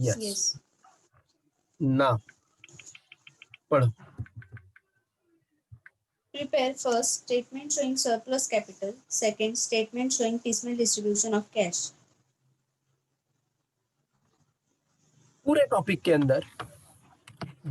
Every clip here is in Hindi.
यस। ना पढ़ो। Prepare first statement showing surplus capital. Second statement showing piecemeal distribution of cash. पूरे टॉपिक के अंदर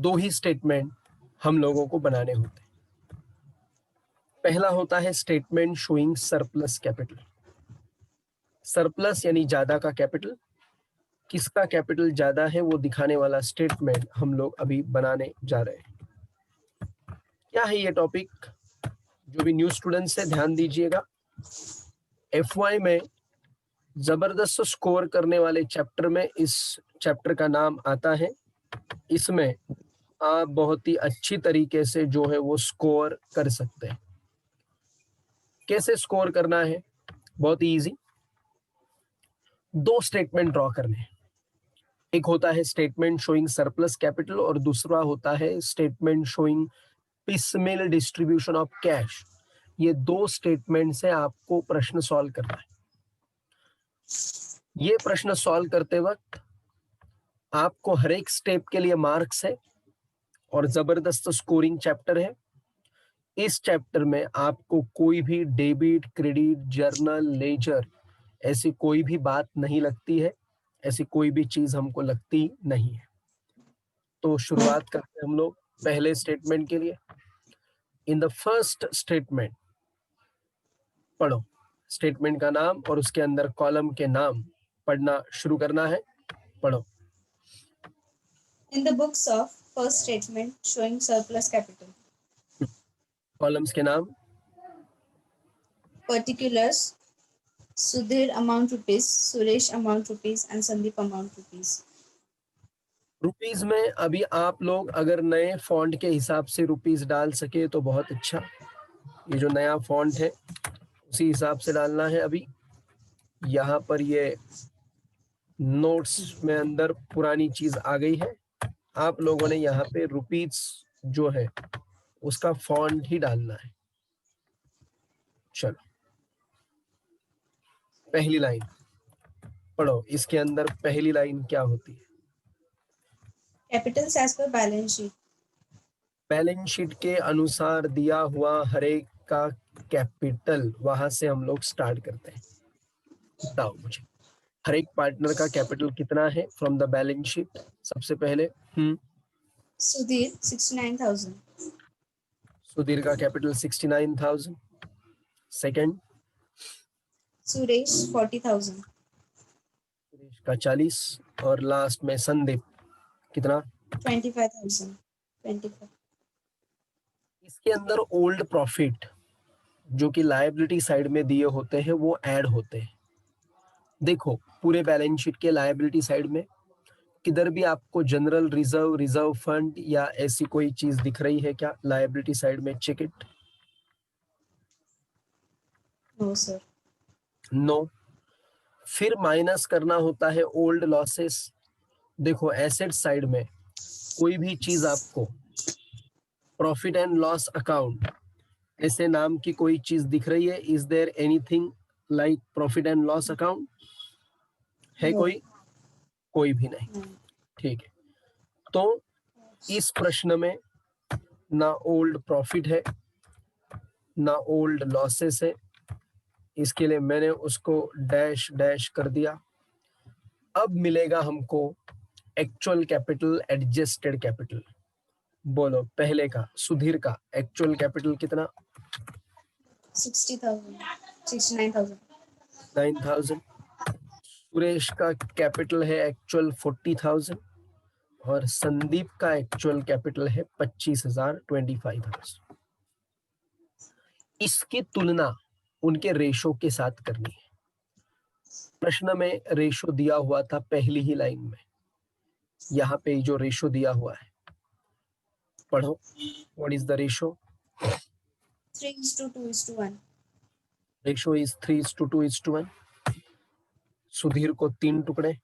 दो ही स्टेटमेंट हम लोगों को बनाने होते हैं। पहला होता है statement showing surplus capital. Surplus यानी ज्यादा का कैपिटल, किसका कैपिटल ज्यादा है वो दिखाने वाला स्टेटमेंट हम लोग अभी बनाने जा रहे हैं। क्या है ये टॉपिक? जो भी न्यू स्टूडेंट्स है ध्यान दीजिएगा। एफवाई में जबरदस्त स्कोर करने वाले चैप्टर में इस चैप्टर का नाम आता है। इसमें आप बहुत ही अच्छी तरीके से जो है वो स्कोर कर सकते हैं। कैसे स्कोर करना है? बहुत ही इजी। दो स्टेटमेंट ड्रॉ करने हैं। एक होता है स्टेटमेंट शोइंग सरप्लस कैपिटल और दूसरा होता है statement showing piecemeal distribution of cash. ये दो स्टेटमेंट से आपको प्रश्न सॉल्व करना है। ये प्रश्न सॉल्व करते वक्त आपको हर एक स्टेप के लिए मार्क्स है और जबरदस्त स्कोरिंग चैप्टर है। इस चैप्टर में आपको कोई भी डेबिट, क्रेडिट, जर्नल, लेजर ऐसी कोई भी बात नहीं लगती है। ऐसी कोई भी चीज हमको लगती नहीं है। तो शुरुआत करते हैं हम लोग पहले स्टेटमेंट के लिए। इन द फर्स्ट स्टेटमेंट, पढ़ो स्टेटमेंट का नाम और उसके अंदर कॉलम के नाम पढ़ना शुरू करना है। पढ़ो। In the books of first statement showing surplus capital. Columns के नाम। Particulars: Sudhir amount rupees, Suresh amount rupees, and Sandeep amount rupees. Rupees में अभी आप लोग अगर नए फॉन्ट के हिसाब से रुपीज डाल सके तो बहुत अच्छा। ये जो नया फॉन्ट है उसी हिसाब से डालना है। अभी यहाँ पर ये नोट्स में अंदर पुरानी चीज आ गई है। आप लोगों ने यहाँ पे रुपीज जो है उसका फॉन्ट ही डालना है। चलो पहली लाइन पढ़ो। इसके अंदर पहली लाइन क्या होती है? Capitals as per balance sheet. Balance sheet के अनुसार दिया हुआ हर एक का कैपिटल, वहां से हम लोग स्टार्ट करते हैं। बताओ मुझे हर एक पार्टनर का कैपिटल कितना है फ्रॉम द बैलेंस शीट। सबसे पहले Sudhir 69,000. सुधीर का कैपिटल 69,000। Second Suresh 40,000. सुरेश का 40 और लास्ट में संदीप कितना? 25,000. 25. इसके अंदर ओल्ड प्रॉफिट जो कि लायबिलिटी साइड में दिए होते हैं वो ऐड होते हैं। देखो पूरे बैलेंस शीट के लायबिलिटी साइड में किधर भी आपको जनरल रिजर्व, रिजर्व फंड या ऐसी कोई चीज दिख रही है क्या लायबिलिटी साइड में? Check it. No sir. No. फिर माइनस करना होता है ओल्ड लॉसेस। देखो एसेट साइड में कोई भी चीज आपको प्रॉफिट एंड लॉस अकाउंट ऐसे नाम की कोई चीज दिख रही है? Is there anything like profit and loss account है? No. कोई भी नहीं। No. ठीक है, तो इस प्रश्न में ना ओल्ड प्रॉफिट है ना ओल्ड लॉसेस है। इसके लिए मैंने उसको डैश डैश कर दिया। अब मिलेगा हमको एक्चुअल कैपिटल, एडजस्टेड कैपिटल। बोलो पहले का सुधीर का एक्चुअल कैपिटल कितना? 60,000. 69,000. 9,000। सुरेश का कैपिटल है एक्चुअल 40,000 और संदीप का एक्चुअल कैपिटल है 25,000, 25,000। इसकी तुलना उनके रेशो के साथ करनी है। प्रश्न में रेशो दिया हुआ था पहली ही लाइन में। यहाँ पे जो रेशो दिया हुआ है पढ़ो। What is the ratio? 3:2:1. Ratio is 3:2:1। Sudhir को 3 टुकड़े,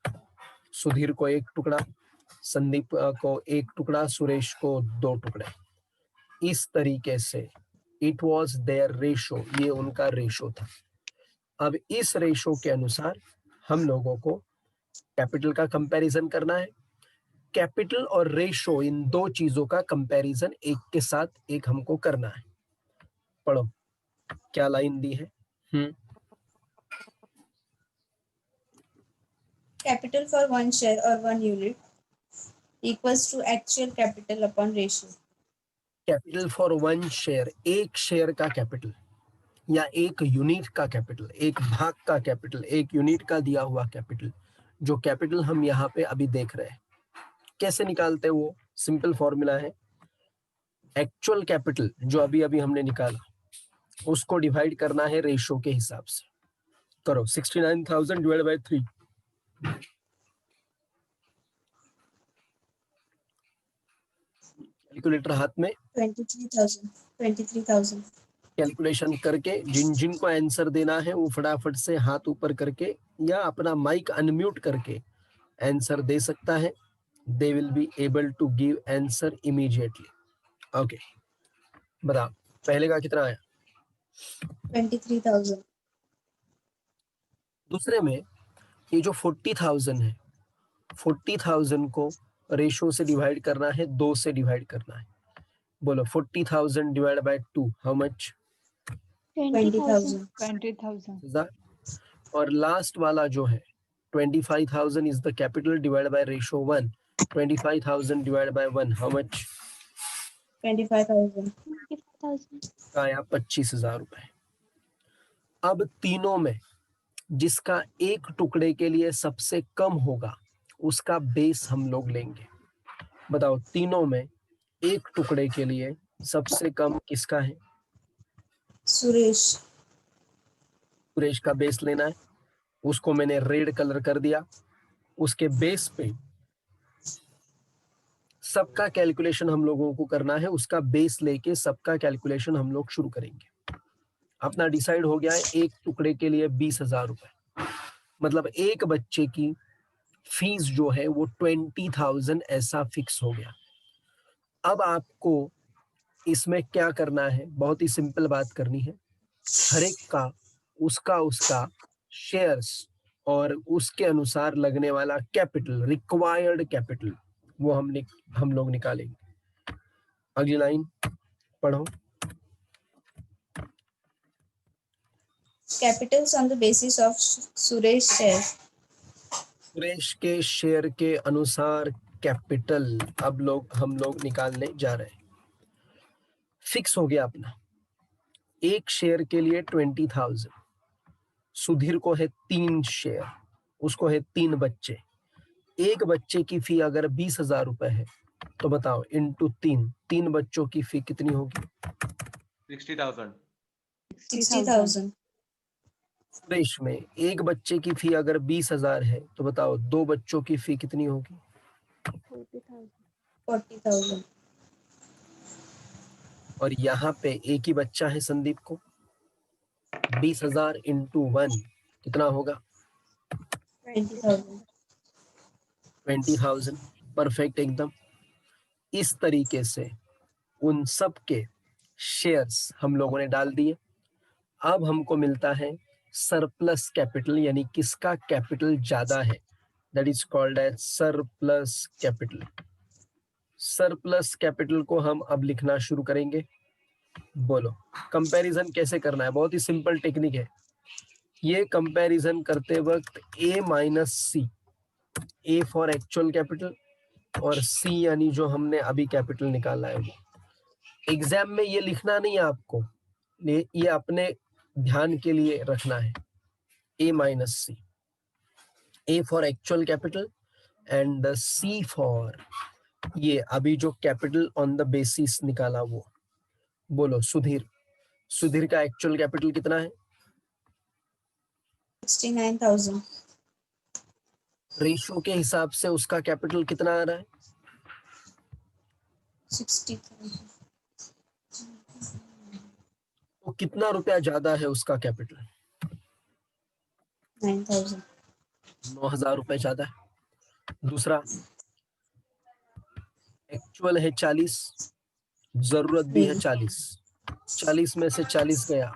सुधीर को 1 टुकड़ा, संदीप को 1 टुकड़ा, सुरेश को 2 टुकड़े। इस तरीके से इट वॉज देयर रेशो, ये उनका रेशो था। अब इस रेशो के अनुसार हम लोगों को कैपिटल का कंपैरिजन करना है। कैपिटल और रेशो इन दो चीजों का कंपैरिजन एक के साथ एक हमको करना है। पढ़ो क्या लाइन दी है। Capital for one share or one unit equals to actual capital upon ratio. Capital for one share, एक शेयर का कैपिटल या एक यूनिट का कैपिटल, एक भाग का कैपिटल, एक यूनिट का दिया हुआ कैपिटल, जो कैपिटल हम यहाँ पे अभी देख रहे हैं कैसे निकालते हैं, वो सिंपल फॉर्मूला है। एक्चुअल कैपिटल जो अभी अभी हमने निकाला उसको डिवाइड करना है रेशो के हिसाब से। करो 69,000 डिवाइड बाय 3। कैलकुलेटर हाथ में, 23,000 कैलकुलेशन करके जिन जिन को आंसर देना है वो फटाफट से हाथ ऊपर करके या अपना माइक अनम्यूट करके आंसर दे सकता है। They will be able to give answer immediately. Okay बताओ पहले का कितना आया? 23,000 दूसरे में ये जो 40,000 है, 40,000 को रेशो से डिवाइड करना है, 2 से डिवाइड करना है। बोलो 40,000 डिवाइड बाय 2 हाउ मच? 20,000 और लास्ट वाला जो है 25,000 is the capital divide by ratio 1। 25,000 divide by 1 how much? 25,000 आया 25,000 रुपए। अब तीनों में जिसका एक टुकड़े के लिए सबसे कम होगा उसका बेस हम लोग लेंगे। बताओ तीनों में एक टुकड़े के लिए सबसे कम किसका है? सुरेश सुरेश का बेस लेना है, उसको मैंने रेड कलर कर दिया। उसके बेस पे सबका कैलकुलेशन हम लोगों को करना है, उसका बेस लेके सबका कैलकुलेशन हम लोग शुरू करेंगे। अपना डिसाइड हो गया है एक टुकड़े के लिए 20,000 रुपए, मतलब एक बच्चे की फीस जो है वो 20,000 ऐसा फिक्स हो गया। अब आपको इसमें क्या करना है, बहुत ही सिंपल बात करनी है। हर एक का उसका शेयर्स और उसके अनुसार लगने वाला कैपिटल, रिक्वायर्ड कैपिटल, वो हम लोग निकालेंगे। अगली लाइन पढ़ो। capitals on the basis of Suresh share. Suresh के शेयर के अनुसार कैपिटल अब हम लोग निकालने जा रहे हैं। फिक्स हो गया अपना, एक शेयर के लिए 20,000। सुधीर को है 3 शेयर, उसको है 3 बच्चे। एक बच्चे की फी अगर 20,000 रुपए है तो बताओ इंटू 3 बच्चों की फी कितनी होगी? 60,000 60,000 सुरेश में एक बच्चे की फी अगर 20,000 है तो बताओ 2 बच्चों की फी कितनी होगी? 40,000 और यहाँ पे एक ही बच्चा है संदीप को, 20,000 इंटू 1 कितना होगा? 20,000 20,000। परफेक्ट एकदम। इस तरीके से उन सब के शेयर्स हम लोगों ने डाल दिए। अब हमको मिलता है सरप्लस कैपिटल, यानी किसका कैपिटल ज्यादा है, that is called as surplus capital. Surplus capital को हम अब लिखना शुरू करेंगे। बोलो कंपैरिजन कैसे करना है, बहुत ही सिंपल टेक्निक है ये। कंपैरिजन करते वक्त A minus C, A for actual capital और सी यानी जो हमने अभी कैपिटल निकाला है वो। एग्जाम में ये लिखना नहीं है आपको, ये अपने ध्यान के लिए रखना है। A minus C, A for actual capital and the C for ये अभी जो कैपिटल ऑन द बेसिस निकाला वो। बोलो सुधीर का एक्चुअल कैपिटल कितना है? 69,000 रेशो के हिसाब से उसका कैपिटल कितना आ रहा है? 60,000 तो कितना रुपया ज्यादा है उसका कैपिटल? 9,000 9,000 रुपए ज्यादा है। दूसरा एक्चुअल है 40, जरूरत भी है 40 में से 40 गया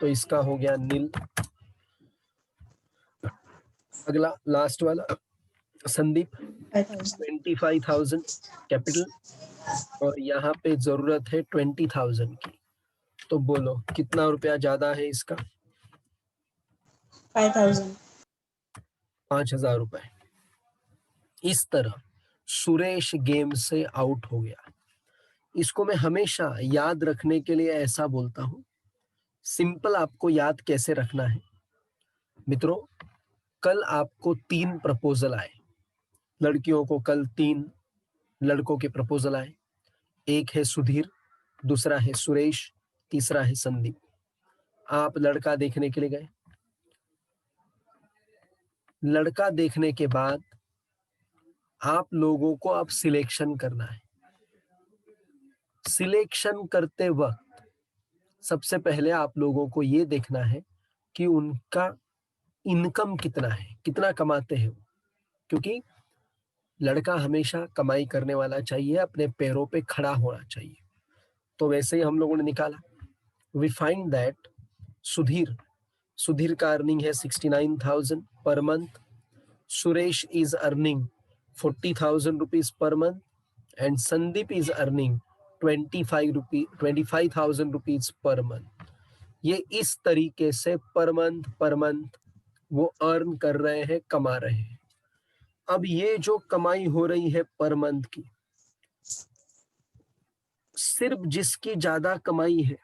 तो इसका हो गया नील। अगला लास्ट वाला संदीप 5,000. 25,000 कैपिटल और यहाँ पे जरूरत है 20,000 की, तो बोलो कितना रुपया ज्यादा है इसका? 5,000. 5,000 रुपए। इस तरह सुरेश गेम से आउट हो गया। इसको मैं हमेशा याद रखने के लिए ऐसा बोलता हूं। सिंपल आपको याद कैसे रखना है मित्रों, कल आपको 3 प्रपोजल आए, लड़कियों को कल 3 लड़कों के प्रपोजल आए। एक है सुधीर, दूसरा है सुरेश, तीसरा है संदीप। आप लड़का देखने के लिए गए। लड़का देखने के बाद आप लोगों को अब सिलेक्शन करना है। सिलेक्शन करते वक्त सबसे पहले आप लोगों को ये देखना है कि उनका इनकम कितना है, कितना कमाते हैं वो, क्योंकि लड़का हमेशा कमाई करने वाला चाहिए, अपने पैरों पे खड़ा होना चाहिए। तो वैसे ही हम लोगों ने निकाला, वी फाइंड दैट सुधीर का अर्निंग है 69,000 per month, Suresh is earning 40,000 rupees per month and Sandeep is earning 25,000 rupees per month. ये इस तरीके से पर मंथ वो अर्न कर रहे हैं, कमा रहे हैं। अब ये जो कमाई हो रही है पर मंथ की, सिर्फ जिसकी ज्यादा कमाई है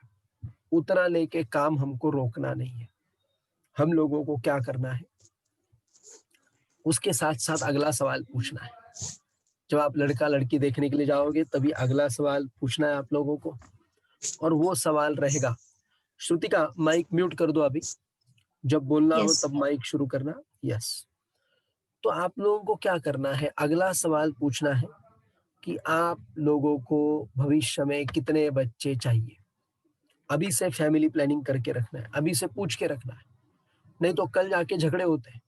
उतना लेके काम हमको रोकना नहीं है। हम लोगों को क्या करना है, उसके साथ साथ अगला सवाल पूछना है। जब आप लड़का लड़की देखने के लिए जाओगे तभी अगला सवाल पूछना है आप लोगों को, और वो सवाल रहेगा, श्रुतिका माइक म्यूट कर दो अभी, जब बोलना हो Yes. तब माइक शुरू करना। यस। तो आप लोगों को क्या करना है, अगला सवाल पूछना है कि आप लोगों को भविष्य में कितने बच्चे चाहिए। अभी से फैमिली प्लानिंग करके रखना है, अभी से पूछ के रखना है, नहीं तो कल जाके झगड़े होते हैं।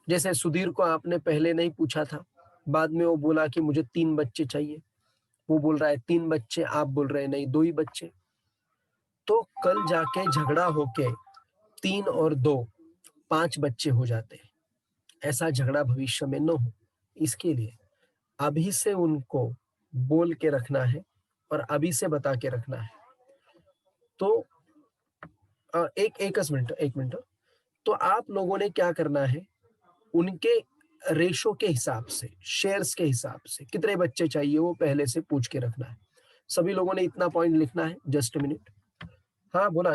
जैसे सुधीर को आपने पहले नहीं पूछा था, बाद में वो बोला कि मुझे 3 बच्चे चाहिए, वो बोल रहा है 3 बच्चे, आप बोल रहे हैं नहीं 2 ही बच्चे, तो कल जाके झगड़ा होके 3 और 2 5 बच्चे हो जाते हैं। ऐसा झगड़ा भविष्य में न हो, इसके लिए अभी से उनको बोल के रखना है और अभी से बता के रखना है। तो एक मिनट। तो आप लोगों ने क्या करना है, उनके रेशो के हिसाब से, शेयर्स के हिसाब से कितने बच्चे चाहिए वो पहले से पूछ के रखना है। सभी लोगों ने इतना पॉइंट लिखना है। Just minute. हाँ बोला।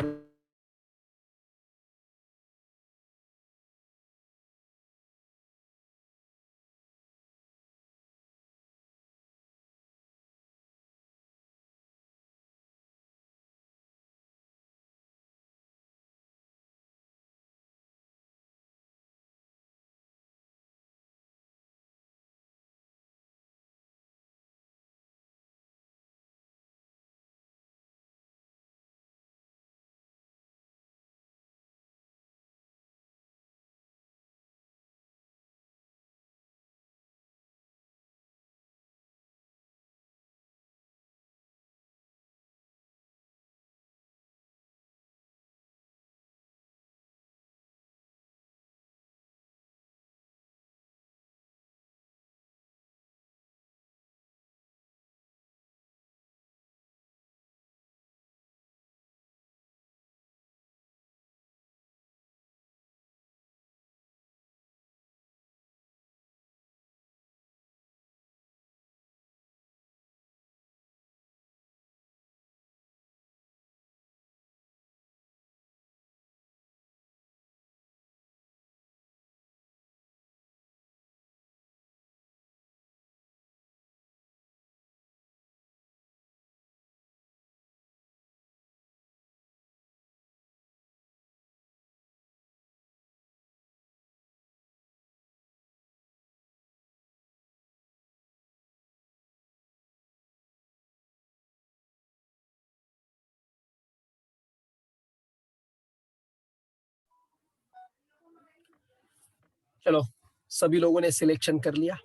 चलो, सभी लोगों ने सिलेक्शन कर लिया।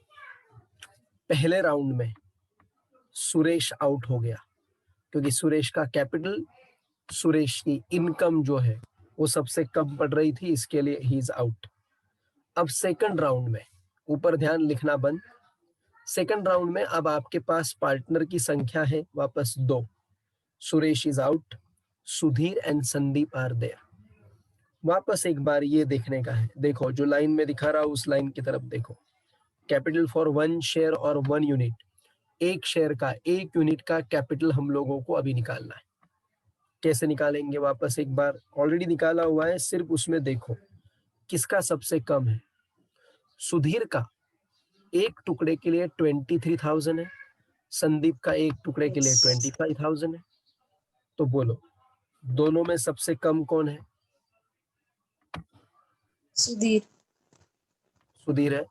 पहले राउंड में सुरेश आउट हो गया, क्योंकि सुरेश का कैपिटल, सुरेश की इनकम जो है वो सबसे कम पड़ रही थी, इसके लिए ही इज आउट। अब सेकंड राउंड में ऊपर ध्यान, लिखना बंद। सेकंड राउंड में अब आपके पास पार्टनर की संख्या है वापस 2। Suresh is out, Sudhir and Sandeep are there. वापस एक बार ये देखने का है, देखो जो लाइन में दिखा रहा हूं उस लाइन की तरफ देखो। कैपिटल फॉर 1 शेयर और 1 यूनिट, एक शेयर का 1 यूनिट का कैपिटल हम लोगों को अभी निकालना है। कैसे निकालेंगे, वापस एक बार, ऑलरेडी निकाला हुआ है, सिर्फ उसमें देखो किसका सबसे कम है। सुधीर का एक टुकड़े के लिए 23,000 है, संदीप का एक टुकड़े के लिए 25,000 है। तो बोलो दोनों में सबसे कम कौन है? सुधीर। सुधीर है।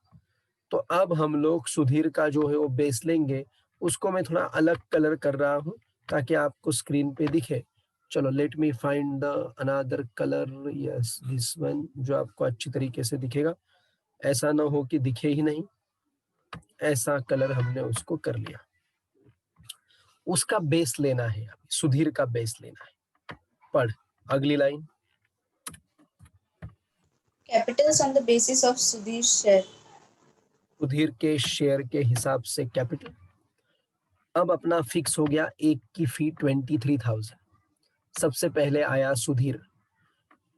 तो अब हम लोग सुधीर का जो है वो बेस लेंगे, उसको मैं थोड़ा अलग कलर कर रहा हूं ताकि आपको स्क्रीन पे दिखे। चलो let me find the another colour, yes this one, जो आपको अच्छी तरीके से दिखेगा, ऐसा ना हो कि दिखे ही नहीं। ऐसा कलर हमने उसको कर लिया। उसका बेस लेना है, सुधीर का बेस लेना है। पढ़ अगली line. Capitals on the basis of Sudhir's share. Sudhir के शेयर के हिसाब से कैपिटल। अब अपना फिक्स हो गया, एक की फी 23,000। सबसे पहले आया सुधीर।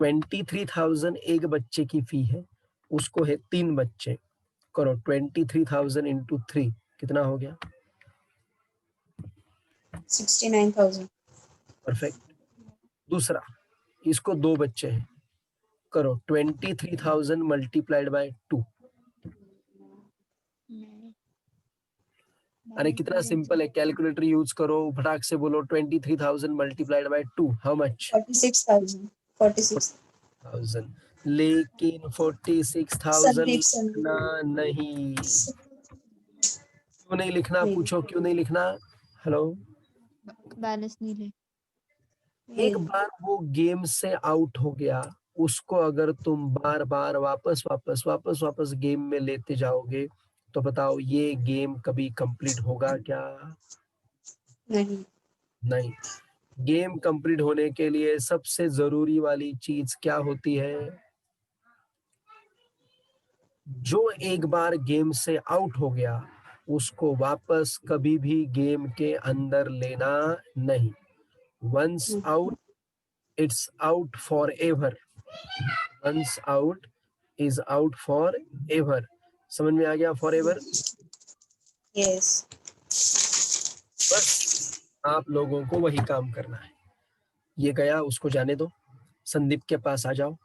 23,000 एक बच्चे की फी है, उसको है 3 बच्चे। करो 23,000 इंटू 3 कितना हो गया? 69,000. परफेक्ट। दूसरा, इसको 2 बच्चे हैं, करो 23,000 मल्टीप्लाइड बाय 2। अरे कितना सिंपल है, कैलकुलेटर यूज करो, फटाक से बोलो 23,000 मल्टीप्लाइड बाय 2 हाउ मच? 46,000. 46,000. लेकिन 46,000 लिखना नहीं। क्यों नहीं लिखना? नहीं। पूछो क्यों नहीं लिखना। हेलो, बैलेंस नहीं ले। एक बार वो गेम से आउट हो गया, उसको अगर तुम बार बार वापस वापस वापस वापस गेम में लेते जाओगे तो बताओ ये गेम कभी कंप्लीट होगा क्या? नहीं. नहीं। गेम कंप्लीट होने के लिए सबसे जरूरी वाली चीज क्या होती है? जो एक बार गेम से आउट हो गया उसको वापस कभी भी गेम के अंदर लेना नहीं। Once out it's out forever. Once out is out forever. समझ में आ गया? Forever. Yes. बस आप लोगों को वही काम करना है। ये गया, उसको जाने दो। संदीप के पास आ जाओ।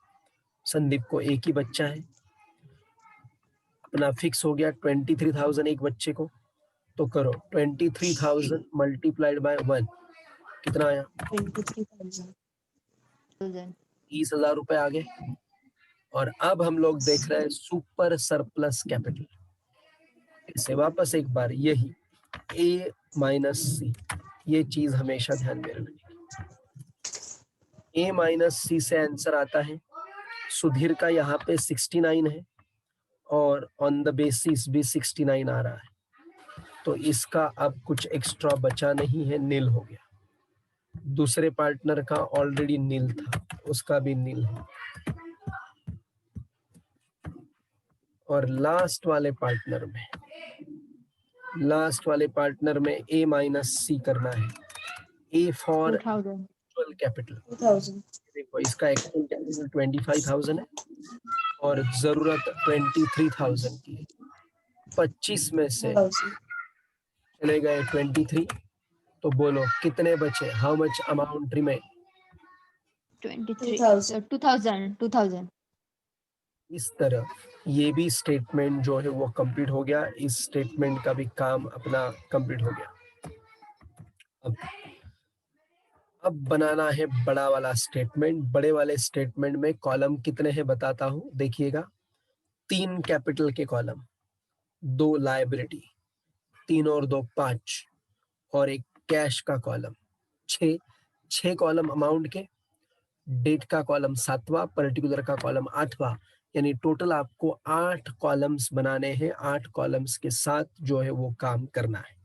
संदीप को एक ही बच्चा है, अपना फिक्स हो गया 23,000 एक बच्चे को। तो करो 23,000 मल्टीप्लाइड बाय 1 कितना आया? 23,000. 30,000 रुपए आ गए। और अब हम लोग देख रहे हैं सुपर सरप्लस कैपिटल। इसे वापस एक बार, यही A माइनस सी, ये चीज हमेशा ध्यान में रखनी। A माइनस सी से आंसर आता है, सुधीर का यहाँ पे 69 है और ऑन द बेसिस भी 69 आ रहा है, तो इसका अब कुछ एक्स्ट्रा बचा नहीं है, नील हो गया। दूसरे पार्टनर का ऑलरेडी नील था, उसका भी नील है। और लास्ट वाले पार्टनर में A माइनस सी करना है। A for 2,000. कैपिटल। 2,000. देखो इसका एक्चुअल कैपिटल 25,000 है और जरूरत 23,000 की है। 25 में से 2,000. चले गए 23, तो बोलो कितने बचे? How much amount remain? 23. 2,000. 2,000. इस तरह ये भी स्टेटमेंट जो है वो कंप्लीट हो गया। इस स्टेटमेंट का भी काम अपना कंप्लीट हो गया। अब बनाना है बड़ा वाला स्टेटमेंट। बड़े वाले स्टेटमेंट में कॉलम कितने हैं बताता हूं, देखिएगा। 3 कैपिटल के कॉलम, 2 लायबिलिटी, 3 और 2 5, और एक कैश का कॉलम, 6 कॉलम अमाउंट के, डेट का कॉलम 7वां, पर्टिकुलर का कॉलम 8वां, यानी टोटल आपको 8 कॉलम्स बनाने हैं। 8 कॉलम्स के साथ जो है वो काम करना है।